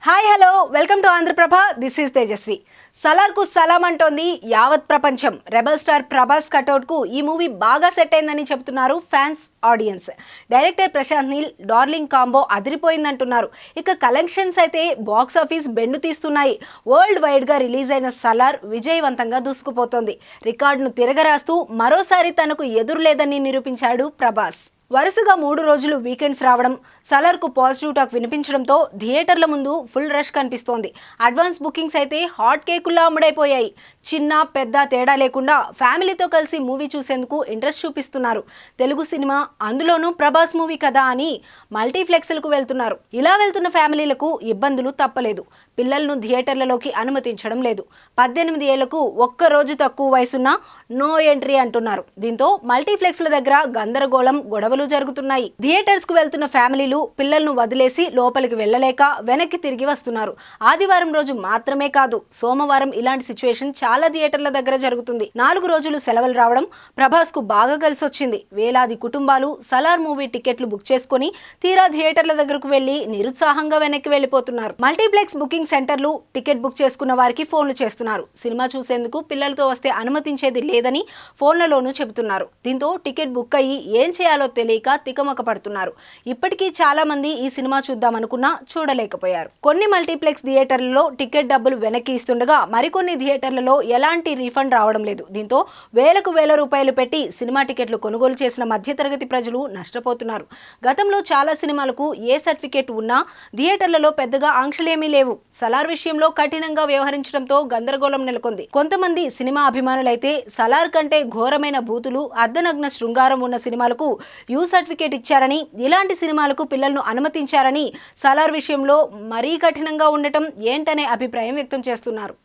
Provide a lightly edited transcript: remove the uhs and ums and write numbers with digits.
Hi hello welcome to Andhraprabha. This is Tejaswi. సలార్కు సలాం అంటోంది యావత్ ప్రపంచం. రెబల్ స్టార్ ప్రభాస్ కటౌట్కు ఈ మూవీ బాగా సెట్ అయిందని చెబుతున్నారు fans, audience. Director Prashanth Neel darling combo అదిరిపోయిందంటున్నారు. ఇక కలెక్షన్స్ అయితే బాక్స్ ఆఫీస్ బెండు తీస్తున్నాయి. వరల్డ్ వైడ్గా రిలీజ్ అయిన సలార్ విజయవంతంగా దూసుకుపోతోంది. రికార్డును తిరగరాస్తూ మరోసారి తనకు ఎదురులేదని నిరూపించాడు ప్రభాస్. వరుసగా 3 రోజులు వీకెండ్స్ రావడం, సలార్కు పాజిటివ్ టాక్ వినిపించడంతో థియేటర్ల ముందు ఫుల్ రష్ కనిపిస్తోంది. అడ్వాన్స్ బుకింగ్స్ అయితే హాట్ కేకుల్లా అమ్ముడైపోయాయి. చిన్న పెద్ద తేడా లేకుండా ఫ్యామిలీతో కలిసి మూవీ చూసేందుకు ఇంట్రెస్ట్ చూపిస్తున్నారు. తెలుగు సినిమా, అందులోనూ ప్రభాస్ మూవీ కదా అని మల్టీప్లెక్స్లకు వెళ్తున్నారు. ఇలా వెళ్తున్న ఫ్యామిలీలకు ఇబ్బందులు తప్పలేదు. పిల్లలను థియేటర్లలోకి అనుమతించడం లేదు. 18 ఏళ్లకు ఒక్క రోజు తక్కువ వయసున్న నో ఎంట్రీ అంటున్నారు. దీంతో మల్టీప్లెక్స్ల దగ్గర గందరగోళం, గొడవలు జరుగుతున్నాయి. థియేటర్స్ కు వెళ్తున్న ఫ్యామిలీలు పిల్లలను వదిలేసి లోపలికి వెళ్లలేక వెనక్కి తిరిగి వస్తున్నారు. ఆదివారం రోజు మాత్రమే కాదు, సోమవారం ఇలాంటి సిచ్యువేషన్ చాలా థియేటర్ల దగ్గర జరుగుతుంది. 4 రోజులు సెలవులు రావడం ప్రభాస్ కు బాగా కలిసొచ్చింది. వేలాది కుటుంబాలు సలార్ మూవీ టికెట్లు బుక్ చేసుకుని తీరా థియేటర్ల దగ్గరకు వెళ్లి నిరుత్సాహంగా వెనక్కి వెళ్లిపోతున్నారు. మల్టీప్లెక్స్ బుకింగ్ సెంటర్లు టికెట్ బుక్ చేసుకున్న వారికి ఫోన్లు చేస్తున్నారు. సినిమా చూసేందుకు పిల్లలతో వస్తే అనుమతించేది లేదని ఫోన్లలోనూ చెబుతున్నారు. దీంతో టికెట్ బుక్ అయ్యి ఏం చేయాలో తెలియక తికమక పడుతున్నారు. ఇప్పటికీ చాలా మంది ఈ సినిమా చూద్దామనుకున్నా చూడలేకపోయారు. కొన్ని మల్టీప్లెక్స్ థియేటర్లలో టికెట్ డబ్బులు వెనక్కి ఇస్తుండగా మరికొన్ని థియేటర్లలో ఎలాంటి రీఫండ్ రావడం లేదు. దీంతో వేల రూపాయలు పెట్టి సినిమా టికెట్లు కొనుగోలు చేసిన మధ్యతరగతి ప్రజలు నష్టపోతున్నారు. గతంలో చాలా సినిమాలకు ఏ సర్టిఫికేట్ ఉన్నా థియేటర్లలో పెద్దగా ఆంక్షలేమీ లేవు. సలార్ విషయంలో కఠినంగా వ్యవహరించడంతో గందరగోళం నెలకొంది. కొంతమంది సినిమా అభిమానులైతే సలార్ కంటే ఘోరమైన బూతులు, అర్ధనగ్న శృంగారం ఉన్న సినిమాలకు యూ సర్టిఫికేట్ ఇచ్చారని, ఇలాంటి సినిమాలకు పిల్లలను అనుమతించారని సలార్ విషయంలో మరీ కఠినంగా ఉండటం ఏంటనే అభిప్రాయం వ్యక్తం చేస్తున్నారు.